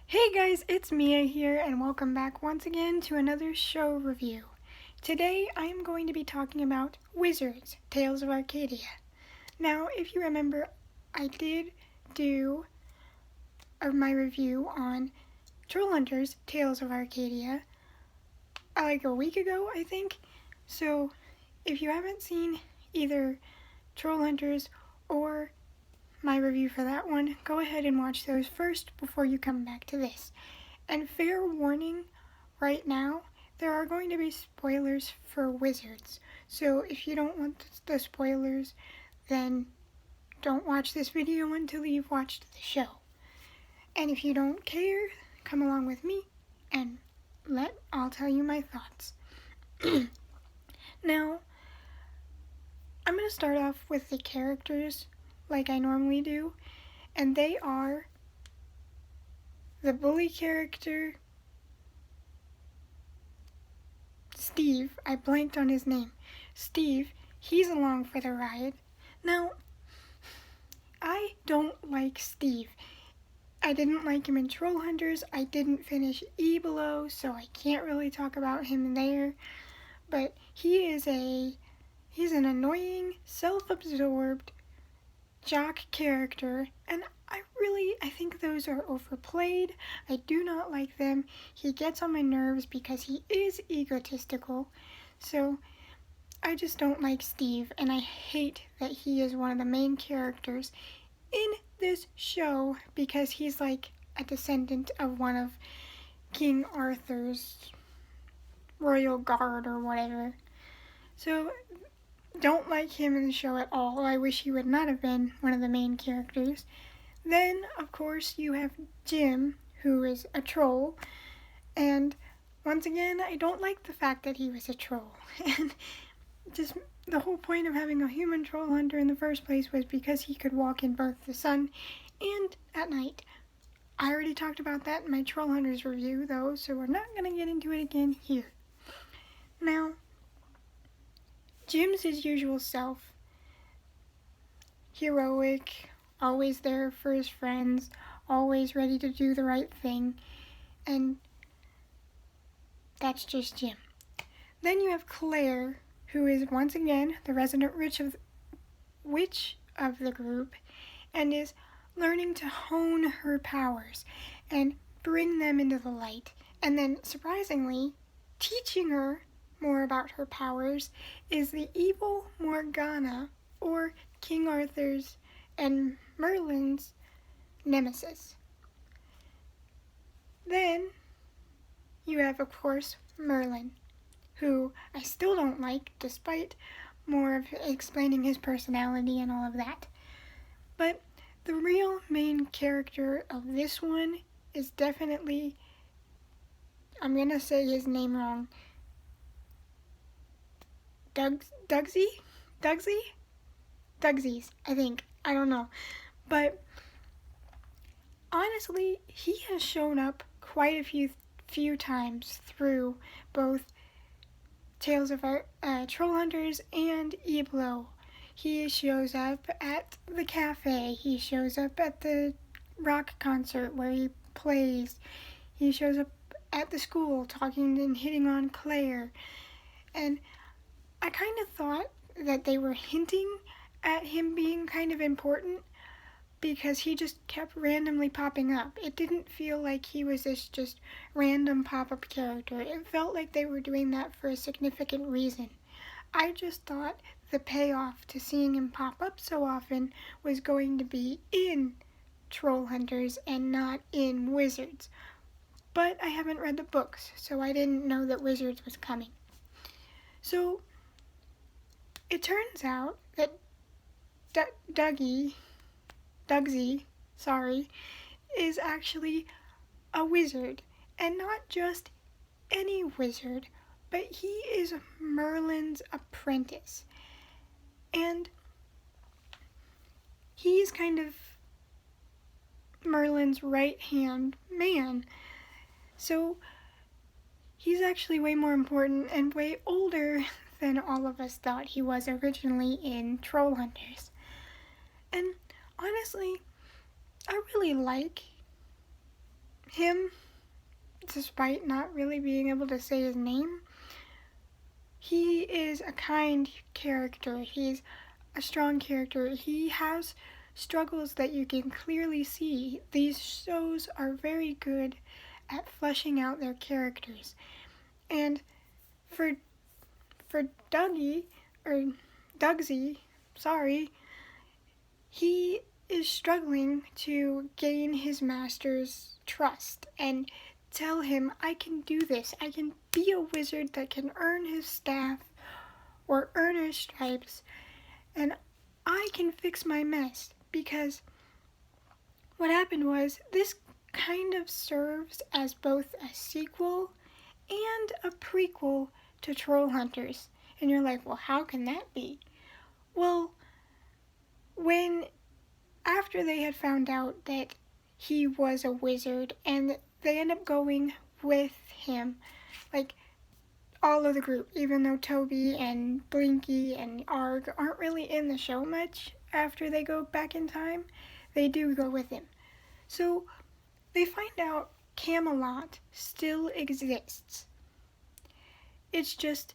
Hey guys, it's Mia here, and welcome back once again to another show review. Today I am going to be talking about Wizards, Tales of Arcadia. Now, if you remember, I did do my review on Trollhunters, Tales of Arcadia, like a week ago, I think. So, if you haven't seen either Trollhunters or my review for that one, go ahead and watch those first before you come back to this. And fair warning, right now, there are going to be spoilers for Wizards. So if you don't want the spoilers, then don't watch this video until you've watched the show. And if you don't care, come along with me and I'll tell you my thoughts. Now, I'm going to start off with the characters like I normally do, and they are the bully character, Steve. I blanked on his name. Steve, he's along for the ride. Now, I don't like Steve. I didn't like him in Trollhunters. I didn't finish E Below, so I can't really talk about him there. But he's an annoying, self-absorbed jock character, and I think those are overplayed. I do not like them. He gets on my nerves because he is egotistical, so I just don't like Steve, and I hate that he is one of the main characters in this show because he's like a descendant of one of King Arthur's royal guard or whatever. So don't like him in the show at all. I wish he would not have been one of the main characters. Then, of course, you have Jim, who is a troll. And once again, I don't like the fact that he was a troll. And just the whole point of having a human troll hunter in the first place was because he could walk in both the sun and at night. I already talked about that in my Troll Hunters review, though, so we're not going to get into it again here. Now, Jim's his usual self. Heroic, always there for his friends, always ready to do the right thing, and that's just Jim. Then you have Claire, who is once again the resident witch of the group, and is learning to hone her powers and bring them into the light, and then surprisingly teaching her more about her powers is the evil Morgana, or King Arthur's and Merlin's nemesis. Then you have, of course, Merlin, who I still don't like, despite more of explaining his personality and all of that. But the real main character of this one is definitely, I'm going to say his name wrong, Dugsies, I think. I don't know. But honestly, he has shown up quite a few times through both Tales of Trollhunters and E Below. He shows up at the cafe. He shows up at the rock concert where he plays. He shows up at the school talking and hitting on Claire. And I kind of thought that they were hinting at him being kind of important because he just kept randomly popping up. It didn't feel like he was this just random pop-up character. It felt like they were doing that for a significant reason. I just thought the payoff to seeing him pop up so often was going to be in Trollhunters and not in Wizards. But I haven't read the books, so I didn't know that Wizards was coming. So it turns out that Dugsy, is actually a wizard, and not just any wizard, but he is Merlin's apprentice. And he's kind of Merlin's right-hand man. So he's actually way more important and way older than all of us thought he was originally in Trollhunters. And honestly, I really like him, despite not really being able to say his name, he is a kind character. He's a strong character. He has struggles that you can clearly see. These shows are very good at fleshing out their characters. And for Dougie, or Dougsy, sorry, he is struggling to gain his master's trust and tell him, I can do this. I can be a wizard that can earn his staff or earn his stripes, and I can fix my mess. Because what happened was, this kind of serves as both a sequel and a prequel to Trollhunters. And you're like, well, how can that be? Well, after they had found out that he was a wizard, and they end up going with him, like all of the group, even though Toby and Blinky and Arg aren't really in the show much after they go back in time, they do go with him. So they find out Camelot still exists. It's just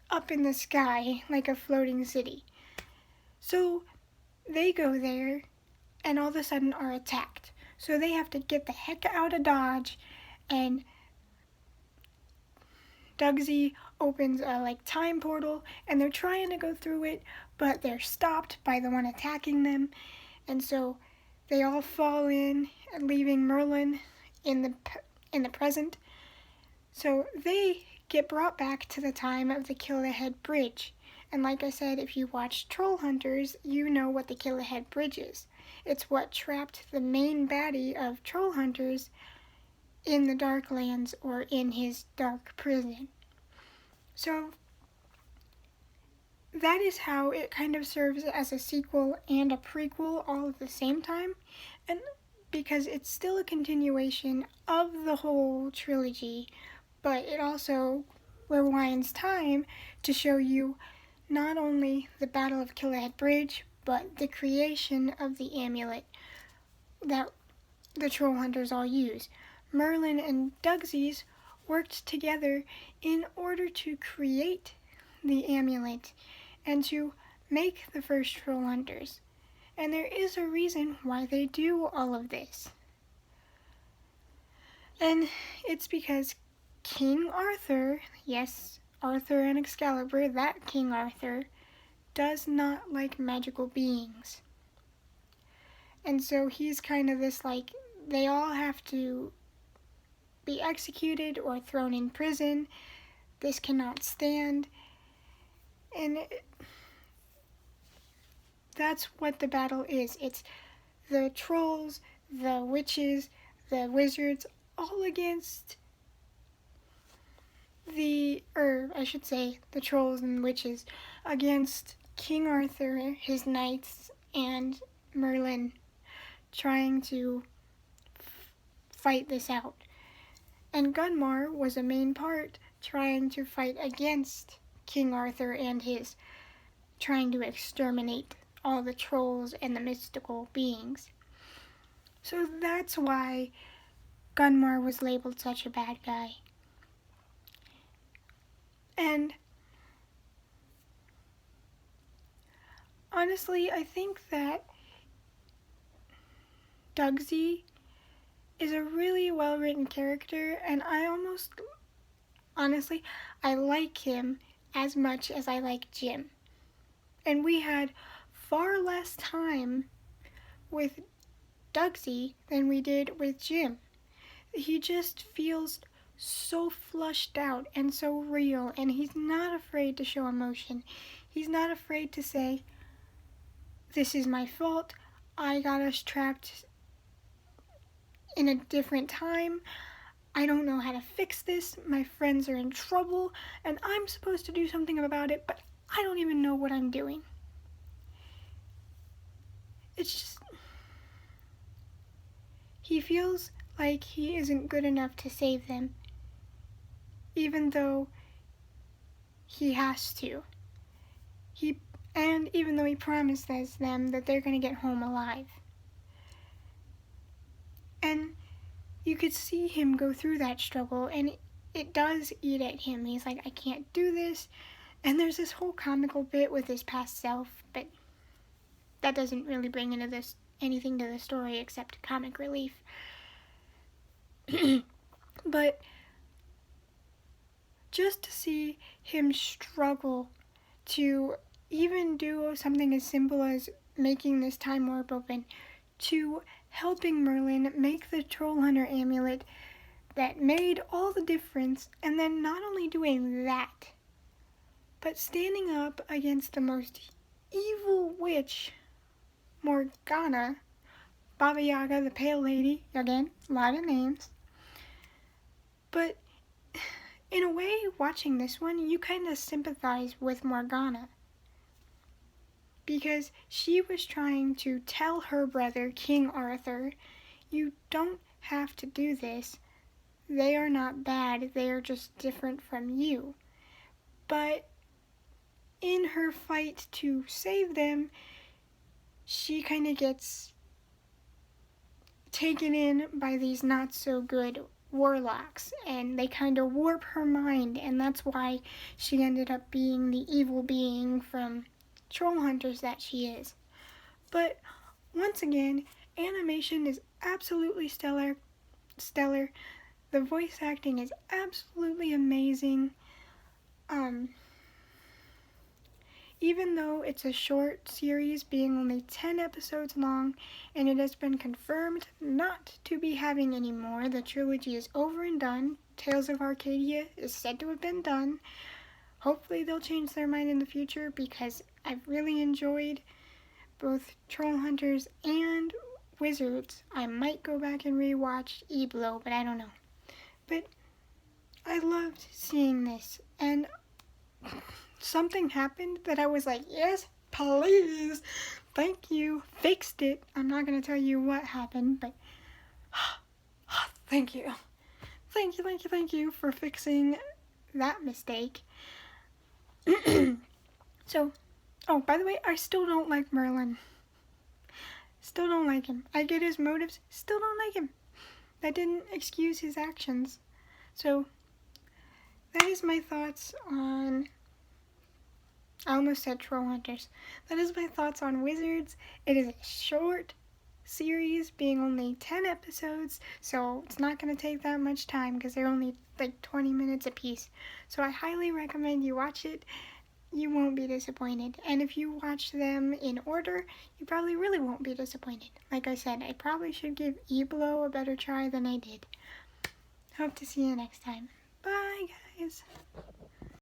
up in the sky like a floating city. So they go there and all of a sudden are attacked. So they have to get the heck out of Dodge, and Dougsy opens a time portal, and they're trying to go through it, but they're stopped by the one attacking them, and so they all fall in, leaving Merlin in the present. So they get brought back to the time of the Kill-Ahead Bridge. And like I said, if you watch Trollhunters, you know what the Kill-Ahead Bridge is. It's what trapped the main baddie of Trollhunters in the Darklands, or in his dark prison. So that is how it kind of serves as a sequel and a prequel all at the same time. And because it's still a continuation of the whole trilogy, but it also rewinds time to show you not only the Battle of Kill-Ahead Bridge, but the creation of the amulet that the Trollhunters all use. Merlin and Dougsy's worked together in order to create the amulet and to make the first Trollhunters. And there is a reason why they do all of this. And it's because King Arthur, yes, Arthur and Excalibur, that King Arthur, does not like magical beings. And so he's kind of this they all have to be executed or thrown in prison. This cannot stand. And that's what the battle is. It's the trolls, the witches, the wizards, all against the trolls and witches against King Arthur, his knights, and Merlin, trying to fight this out. And Gunmar was a main part, trying to fight against King Arthur and his trying to exterminate all the trolls and the mystical beings. So that's why Gunmar was labeled such a bad guy. And honestly, I think that Dougsy is a really well-written character, and I like him as much as I like Jim. And we had far less time with Dougsy than we did with Jim. He just feels so flushed out and so real, and he's not afraid to show emotion. He's not afraid to say, this is my fault, I got us trapped in a different time, I don't know how to fix this, my friends are in trouble, and I'm supposed to do something about it, but I don't even know what I'm doing. It's just, he feels like he isn't good enough to save them, even though he has to. Even though he promises them that they're going to get home alive. And you could see him go through that struggle, and it does eat at him. He's like, I can't do this. And there's this whole comical bit with his past self, but that doesn't really bring into this anything to the story except comic relief. But just to see him struggle to even do something as simple as making this time warp open, to helping Merlin make the Trollhunter amulet that made all the difference, and then not only doing that, but standing up against the most evil witch, Morgana, Baba Yaga, the Pale Lady, again, a lot of names. But in a way, watching this one, you kind of sympathize with Morgana, because she was trying to tell her brother, King Arthur, you don't have to do this. They are not bad, they are just different from you. But in her fight to save them, she kind of gets taken in by these not so good warlocks, and they kind of warp her mind, and that's why she ended up being the evil being from Trollhunters that she is. But once again, animation is absolutely stellar. The voice acting is absolutely amazing. Even though it's a short series, being only 10 episodes long, and it has been confirmed not to be having any more, the trilogy is over and done. Tales of Arcadia is said to have been done. Hopefully they'll change their mind in the future, because I've really enjoyed both Trollhunters and Wizards. I might go back and rewatch Eblo, but I don't know. But I loved seeing this, and something happened that I was like, yes, please, thank you, fixed it. I'm not going to tell you what happened, but thank you. Thank you for fixing that mistake. So, oh, by the way, I still don't like Merlin. Still don't like him. I get his motives, still don't like him. That didn't excuse his actions. So, that is my thoughts on... I almost said Trollhunters. That is my thoughts on Wizards. It is a short series, being only 10 episodes, so it's not going to take that much time because they're only like 20 minutes a piece. So I highly recommend you watch it. You won't be disappointed. And if you watch them in order, you probably really won't be disappointed. Like I said, I probably should give Eblo a better try than I did. Hope to see you next time. Bye, guys.